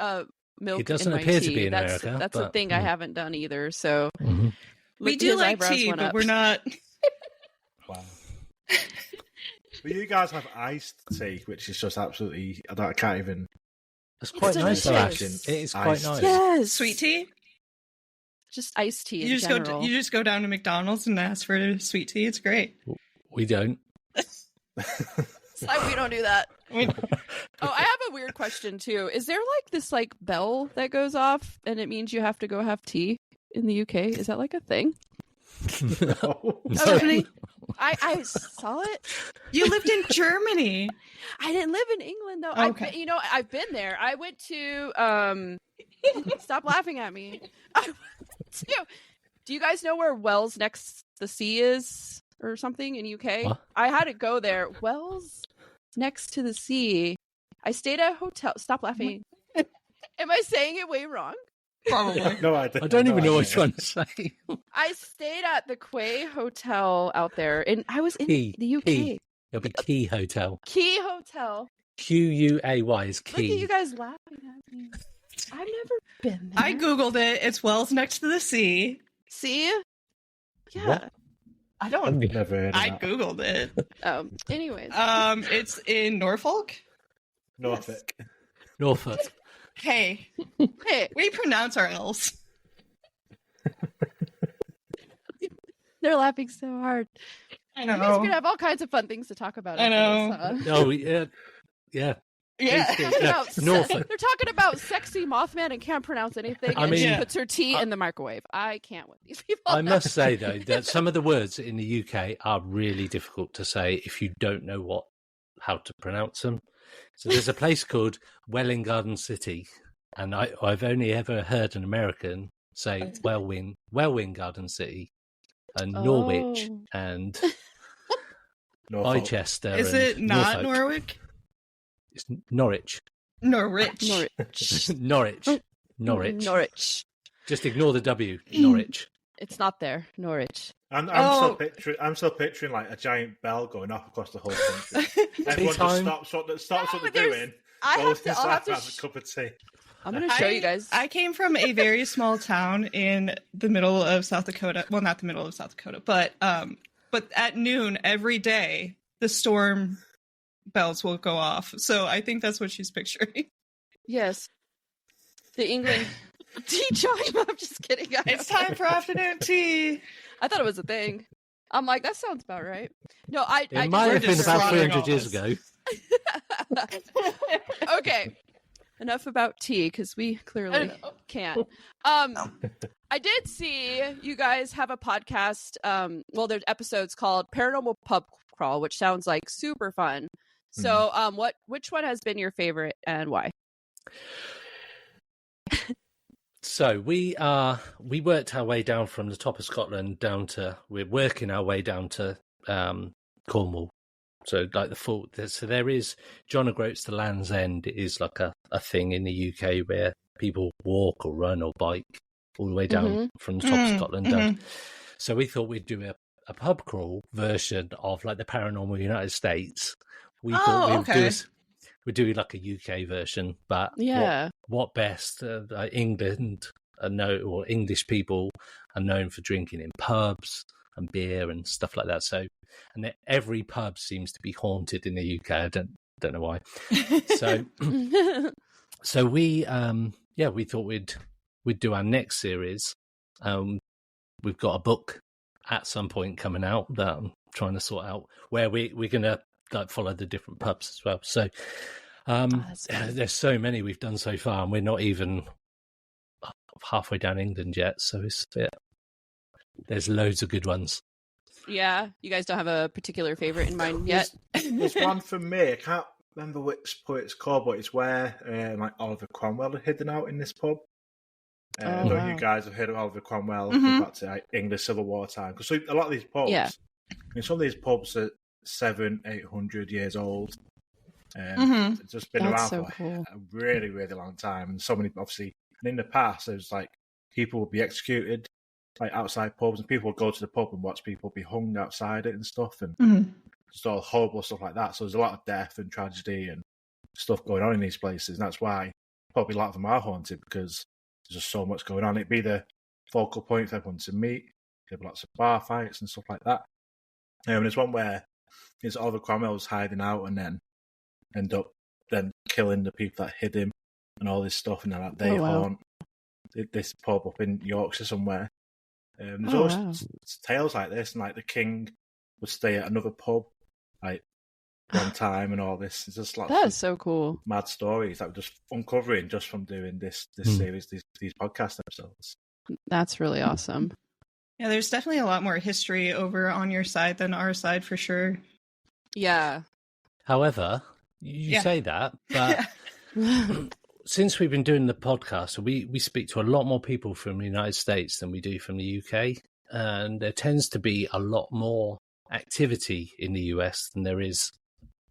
milk it doesn't in my appear tea. to be in that's America. That's a thing I haven't done either. So we do like tea, but we're not. Wow. But you guys have iced tea, which is just absolutely. I can't even. It's quite nice, actually. It is quite nice. Yes. Sweet tea. Just iced tea. You just go down to McDonald's and ask for sweet tea. It's great. We don't. We don't do that. I have a weird question too. Is there like this like bell that goes off and it means you have to go have tea in the UK? Is that like a thing? No. Okay. I saw it. You lived in Germany. I didn't live in England though. Okay. I've been there. I went to Stop laughing at me. Do you guys know where Wells next the sea is or something in UK? What? I had to go there. Wells next to the sea. I stayed at a hotel. Stop laughing. Am I saying it way wrong? Probably. No, I don't even know what you're trying to say. I stayed at the Quay Hotel out there, and I was in Key, the UK. Key. It'll be Key Hotel. Key Hotel. Quay is Look at Key. you guys laughing at me. I've never been there. I googled it. It's Wells next to the sea. See? Yeah. What? I don't. Never heard of I that. googled it. Anyways. It's in Norfolk. Norfolk. Norfolk. Hey, Hey, we pronounce our L's. they're laughing so hard. I You guys are know. gonna have all kinds of fun things to talk about. I after this, huh? Oh, yeah. Yeah. Yeah. They're talking about Norfolk. They're talking about sexy Mothman and can't pronounce anything. I and she mean- puts her tea in the microwave. I can't with these people. I must say, though, that some of the words in the UK are really difficult to say if you don't know how to pronounce them. So there's a place called Welwyn Garden City, and I've only ever heard an American say Welwyn Garden City, and Norwich, Oh. and Norfolk. Chichester. Is and it not Norfolk. Norwich? It's Norwich. Norwich. Norwich. Norwich. Norwich. Just ignore the W. Norwich. It's not there. Norwich. I'm Oh. still picturing like a giant bell going off across the whole country. Everyone time. just stops what No, they're there's- doing. I'll Goes have inside, to has a cup of tea. I'm going to show you guys. I came from a very small town in the middle of South Dakota. Well, not the middle of South Dakota, but at noon every day the storm bells will go off. So I think that's what she's picturing. Yes. The England tea chime. I'm just kidding, guys. It's time for afternoon tea. I thought it was a thing. I'm like, that sounds about right. No, I It might have been just about slaughtering 300 years all ago. Okay. Enough about tea, because we clearly can't. I did see you guys have a podcast. Well, there's episodes called Paranormal Pub Crawl, which sounds like super fun. So, which one has been your favorite and why? So we worked our way down from the top of Scotland we're working our way down to Cornwall. So like so there is John O'Groats to Land's End is like a thing in the UK where people walk or run or bike all the way down from the top of Scotland down. So we thought we'd do a pub crawl version of like the Paranormal United States. We thought we'd do like a UK version, but Yeah. what best? England or English people are known for drinking in pubs and beer and stuff like that. So, and every pub seems to be haunted in the UK. I don't know why. So we thought we'd do our next series. We've got a book at some point coming out that I'm trying to sort out where we're gonna like follow the different pubs as well. So there's so many we've done so far, and we're not even halfway down England yet. So there's loads of good ones. Yeah. You guys don't have a particular favorite in mind yet? There's one for me. I can't remember which pub it's called, but it's where like Oliver Cromwell had hidden out in this pub. I know you guys have heard of Oliver Cromwell back to like, English Civil War time. Because a lot of these pubs, some of these pubs are 700-800 years old. It's just been That's around so for cool. a really, really long time. And so many, obviously, and in the past, there's like people would be executed like outside pubs, and people would go to the pub and watch people be hung outside it and stuff, and just all horrible stuff like that. So there's a lot of death and tragedy and stuff going on in these places, and that's why probably a lot of them are haunted, because there's just so much going on. It'd be the focal point for everyone to meet. There'd be lots of bar fights and stuff like that. And there's one where it's Oliver Cromwell was hiding out and then end up then killing the people that hid him and all this stuff, and then like, they haunt this pub up in Yorkshire somewhere. There's always tales like this, and like the king would stay at another pub like one time and all this. It's just like That's so cool. mad stories that we're just uncovering just from doing this series, these podcast episodes. That's really awesome. Yeah, there's definitely a lot more history over on your side than our side for sure. Yeah. However, you say that, but since we've been doing the podcast, we speak to a lot more people from the United States than we do from the UK. And there tends to be a lot more activity in the US than there is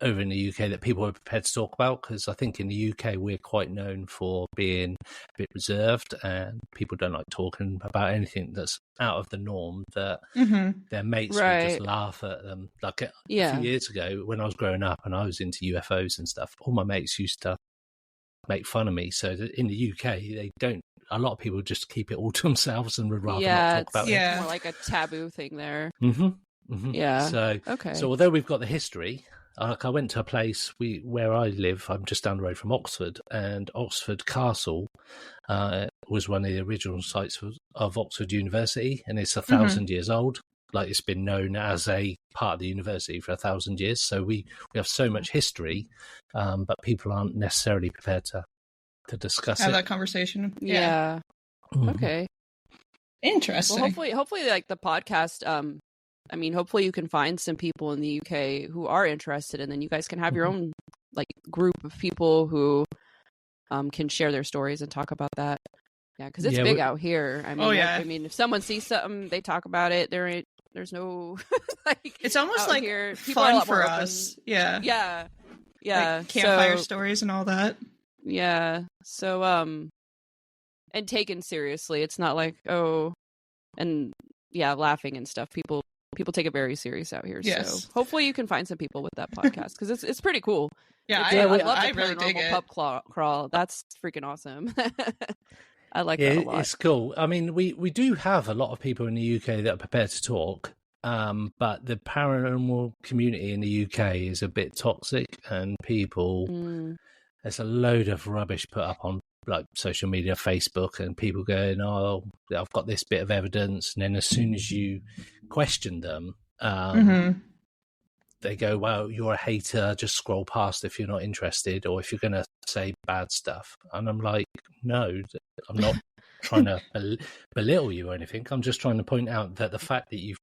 over in the UK that people are prepared to talk about. Because I think in the UK, we're quite known for being a bit reserved, and people don't like talking about anything that's out of the norm, that their mates would just laugh at them. Like a few years ago when I was growing up and I was into UFOs and stuff, all my mates used to make fun of me. So in the UK, they don't. A lot of people just keep it all to themselves and would rather not talk about it. Yeah, more like a taboo thing there. Yeah. So although we've got the history, like I went to a place where I live. I'm just down the road from Oxford, and Oxford Castle was one of the original sites of Oxford University, and it's 1,000 years old. Like, it's been known as a part of the university for 1,000 years. So we have so much history, but people aren't necessarily prepared to discuss have that conversation. Yeah. Okay. Interesting. Well, hopefully, like the podcast. I mean, hopefully you can find some people in the UK who are interested, and then you guys can have your own like group of people who can share their stories and talk about that. Yeah, because it's big out here. I mean, I mean, if someone sees something, they talk about it. There's no like. It's almost like here, fun for us. Yeah. Like campfire stories and all that. Yeah. So and taken seriously. It's not like laughing and stuff. People take it very serious out here. Yes. So hopefully you can find some people with that podcast, because it's pretty cool. Yeah, I love the I really dig it. Pub crawl. That's freaking awesome. I like that a lot. It's cool. I mean, we do have a lot of people in the UK that are prepared to talk, but the paranormal community in the UK is a bit toxic, and people, there's a load of rubbish put up on like social media, Facebook, and people going, "Oh, I've got this bit of evidence," and then as soon as you question them, they go, "Well, you're a hater. Just scroll past if you're not interested, or if you're going to say bad stuff." And I'm like, "No, I'm not trying to belittle you or anything. I'm just trying to point out that the fact that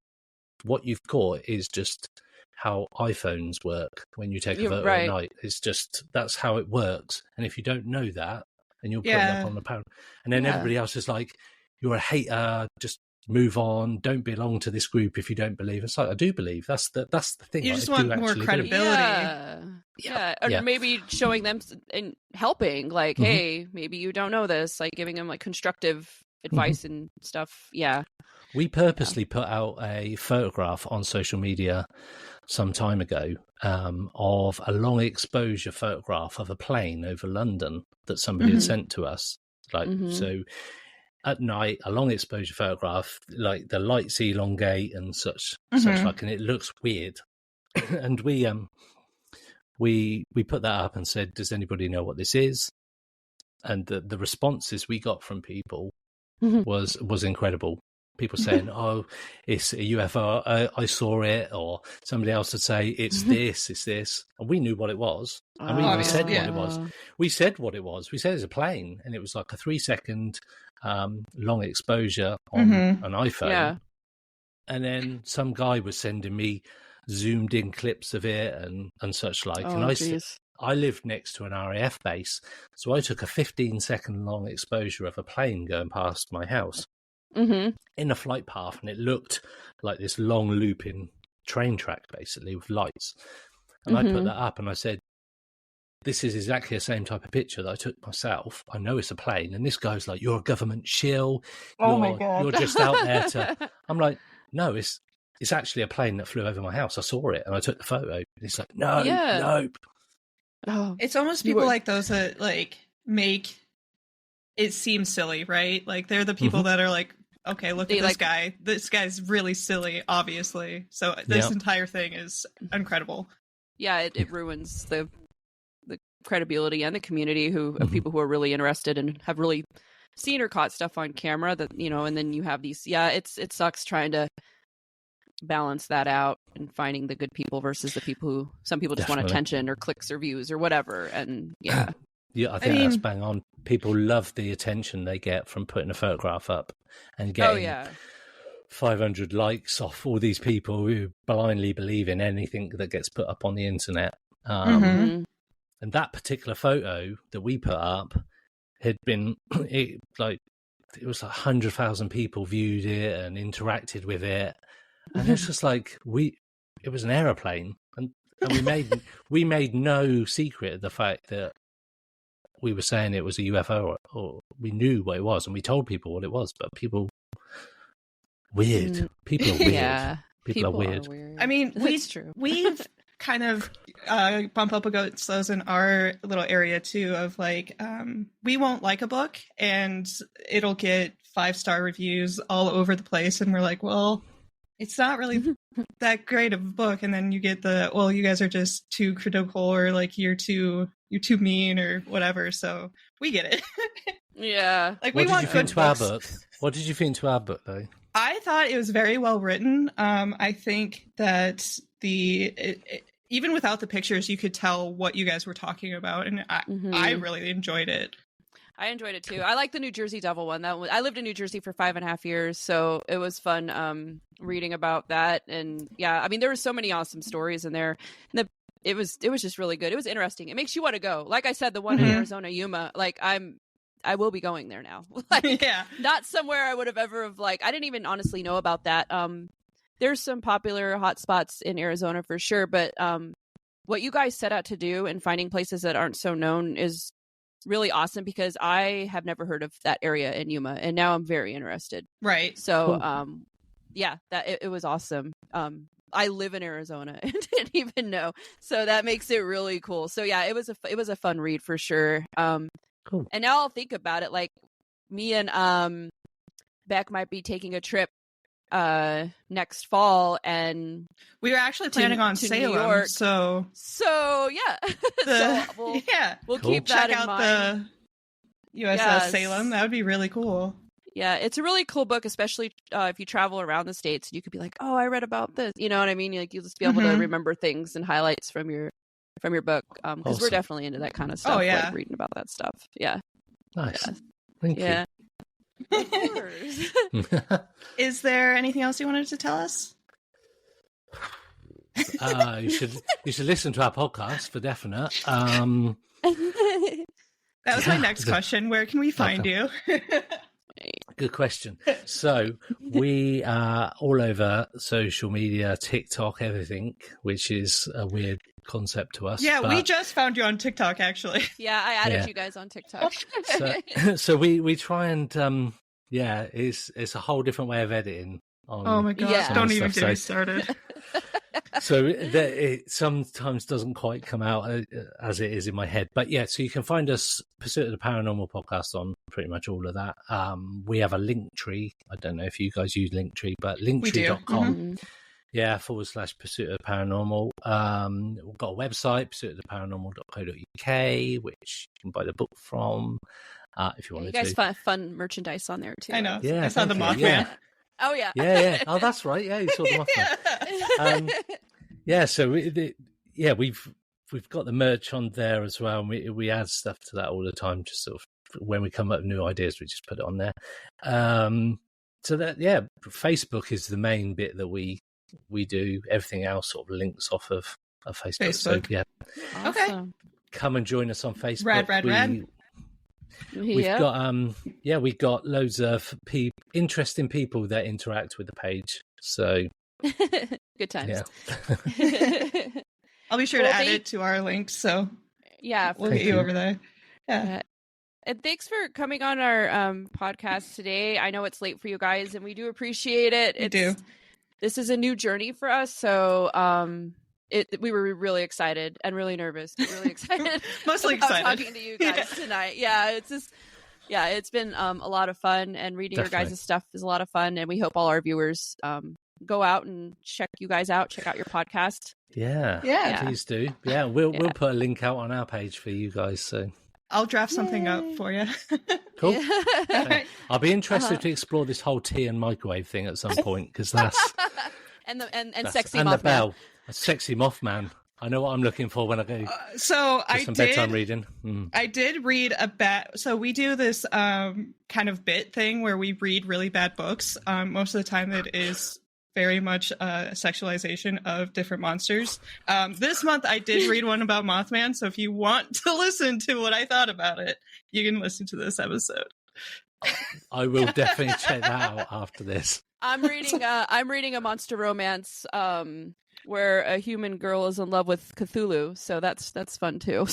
what you've caught is just how iPhones work when you take a photo at night. It's just that's how it works. And if you don't know that, and you're putting up on the pound, and then everybody else is like, you're a hater, just move on, don't belong to this group if you don't believe." It's like, I do believe. That's the thing. You just want more credibility. Yeah. Or maybe showing them and helping, like, hey, maybe you don't know this, like giving them like constructive advice and stuff. Yeah. We purposely put out a photograph on social media some time ago of a long exposure photograph of a plane over London that somebody had sent to us. Like, so at night, a long exposure photograph, like the lights elongate and such like, and it looks weird. And we put that up and said, "Does anybody know what this is?" And the responses we got from people was incredible. People saying, "Oh, it's a UFO. I saw it," or somebody else would say, "It's this," and we knew what it was, and we even said what it was. We said what it was. We said it's a plane, and it was like a 3-second long exposure on an iPhone. And then some guy was sending me zoomed in clips of it and such like. I lived next to an RAF base, so I took a 15-second long exposure of a plane going past my house in a flight path, and it looked like this long looping train track, basically, with lights. And I put that up, and I said, "This is exactly the same type of picture that I took myself. I know it's a plane." And this guy's like, "You're a government shill. My God. You're just out there to..." I'm like, "No, it's actually a plane that flew over my house. I saw it, and I took the photo." And he's like, "Nope." Oh, it's almost people like those that like make it seem silly, right? Like they're the people that are like, "Okay, look at this guy. This guy's really silly, obviously." So this entire thing is incredible. Yeah, it ruins the credibility and the community of people who are really interested and have really seen or caught stuff on camera, that, you know, and then you have these, it sucks trying to balance that out and finding the good people versus the people who, some people just want attention or clicks or views or whatever. And I think that's bang on. People love the attention they get from putting a photograph up and getting 500 likes off all these people who blindly believe in anything that gets put up on the internet. And that particular photo that we put up, had been it was like 100,000 people viewed it and interacted with it, and it's just like it was an aeroplane, and we made no secret of the fact that we were saying it was a UFO, or we knew what it was, and we told people what it was, but people weird. People are weird. Yeah, people are weird. I mean, true. We've kind of bump up against those in our little area too, of like, we won't like a book and it'll get 5-star reviews all over the place, and we're like, well, it's not really that great of a book, and then you get well, you guys are just too critical, or like you're too mean or whatever, so we get it. Yeah. Like, we want good books. What did you think to our book, though? I thought it was very well written. I think that even without the pictures, you could tell what you guys were talking about, and I really enjoyed it. I enjoyed it too. I like the New Jersey Devil one. I lived in New Jersey for 5.5 years, so it was fun reading about that. And yeah, I mean, there were so many awesome stories in there. It was just really good. It was interesting. It makes you want to go. Like I said, the one in Arizona, Yuma. Like I will be going there now. Like, yeah, not somewhere I would have ever I didn't even honestly know about that. There's some popular hotspots in Arizona for sure, but what you guys set out to do and finding places that aren't so known is really awesome, because I have never heard of that area in Yuma, and now I'm very interested. Right. So, yeah, it was awesome. I live in Arizona and didn't even know, so that makes it really cool. So yeah, it was a fun read for sure. Cool. And now I'll think about it, like me and Beck might be taking a trip next fall, and we were actually planning on Salem, New York. So yeah. We'll cool. keep that check in out mind. the USS Salem. That would be really cool. Yeah, it's a really cool book, especially if you travel around the States. You could be like, oh, I read about this, you know what I mean? Like, you'll just be able to remember things and highlights from your book, because Awesome. we're definitely into that kind of stuff. Oh, yeah. Like reading about that stuff. Yeah. Nice. Yeah. Thank Yeah. you. Of course. Is there anything else you wanted to tell us? You should listen to our podcast for definite. That was my next question. Where can we find you? Good question. So we are all over social media, TikTok, everything, which is a weird concept to us. Yeah, but... we just found you on TikTok, actually. Yeah, I added you guys on TikTok. so we try and it's a whole different way of editing. Oh my gosh! Yeah. Don't even get me started. So it sometimes doesn't quite come out as it is in my head. But yeah, so you can find us, Pursuit of the Paranormal Podcast, on pretty much all of that. We have a link tree. I don't know if you guys use Linktree, but linktree.com. Yeah, / Pursuit of the Paranormal. We've got a website, pursuitoftheparanormal.co.uk, which you can buy the book from if you wanted to. You guys fun merchandise on there too. I know. Yeah, I saw the Mothman. Yeah. Oh yeah. Yeah. Oh, that's right. Yeah, you saw the Mothman. So we've got the merch on there as well, and we add stuff to that all the time. Just sort of when we come up with new ideas, we just put it on there. So that Facebook is the main bit that we do. Everything else sort of links off of Facebook. So yeah, Awesome. Okay. come and join us on Facebook. Rad. We've got loads of interesting people that interact with the page. So Good times. yeah. I'll be sure to add it to our links, so Yeah, we'll get you over there. Yeah. And thanks for coming on our podcast today. I know it's late for you guys, and we do appreciate it. We do. This is a new journey for us, so we were really excited and really nervous, but really excited. Mostly about excited. talking to you guys tonight. Yeah, it's been a lot of fun, and reading Definitely. your guys' stuff is a lot of fun, and we hope all our viewers go out and check you guys out, check out your podcast. Yeah. Please do. Yeah, we'll put a link out on our page for you guys. So I'll draft something up for you. cool. Yeah. I'll be interested to explore this whole tea and microwave thing at some point, because that's and that's- sexy and Mothman. the bell, a sexy Mothman. I know what I'm looking for when I go So for some bedtime reading. I did read a bit. So we do this kind of bit thing where we read really bad books. Most of the time it is very much sexualization of different monsters. This month I did read one about Mothman, so if you want to listen to what I thought about it, you can listen to this episode. I will definitely check that out after this. I'm reading a monster romance where a human girl is in love with Cthulhu, so that's fun too.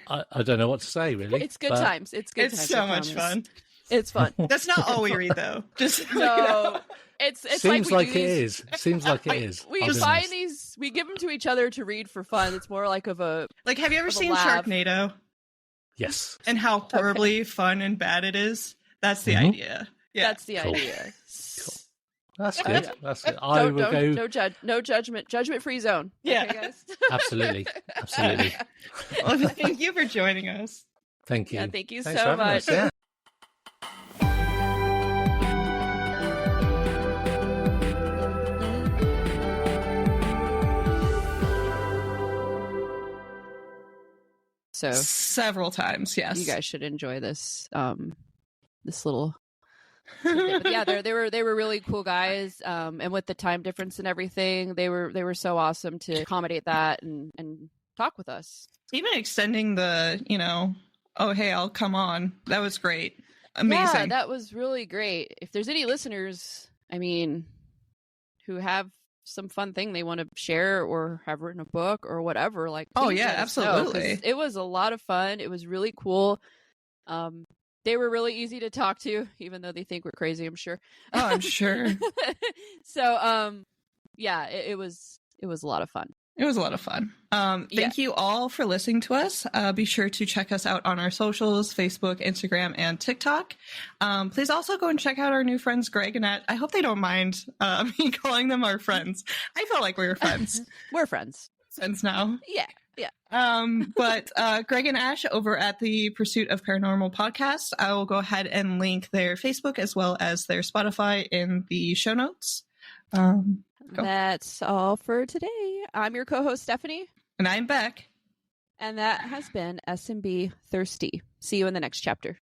I don't know what to say, really. It's good times. It's good times. It's so much fun. It's fun. That's not all we read, though. Just no. It's seems like it is. Seems like it is. We find these. We give them to each other to read for fun. It's more like of a have you ever seen laugh. Sharknado? Yes. And how horribly fun and bad it is. That's the idea. Yeah, that's the idea. Cool. That's good. That's good. I will go. No judgment. Judgment-free zone. Yeah, okay, guys? Absolutely. Well, thank you for joining us. Thank you. Yeah, thank you Thanks so much. Us, yeah. So several times, yes. You guys should enjoy this. This little. But yeah, they were really cool guys. And with the time difference and everything, they were so awesome to accommodate that and talk with us. Even extending the, oh hey, I'll come on. That was great. Amazing. Yeah, that was really great. If there's any listeners, who have some fun thing they want to share or have written a book or whatever, oh yeah, absolutely. It was a lot of fun. It was really cool. They were really easy to talk to, even though they think we're crazy, I'm sure. Oh, I'm sure. So, yeah, it was a lot of fun. It was a lot of fun. Thank you all for listening to us. Be sure to check us out on our socials, Facebook, Instagram, and TikTok. Please also go and check out our new friends, Greg and Nat. I hope they don't mind me calling them our friends. I felt like we were friends. We're friends. Friends now. Yeah. But Greg and Ash over at the Pursuit of Paranormal Podcast, I will go ahead and link their Facebook as well as their Spotify in the show notes. That's all for today. I'm your co-host, Stephanie. And I'm Beck. And that has been S&B Thurstea. See you in the next chapter.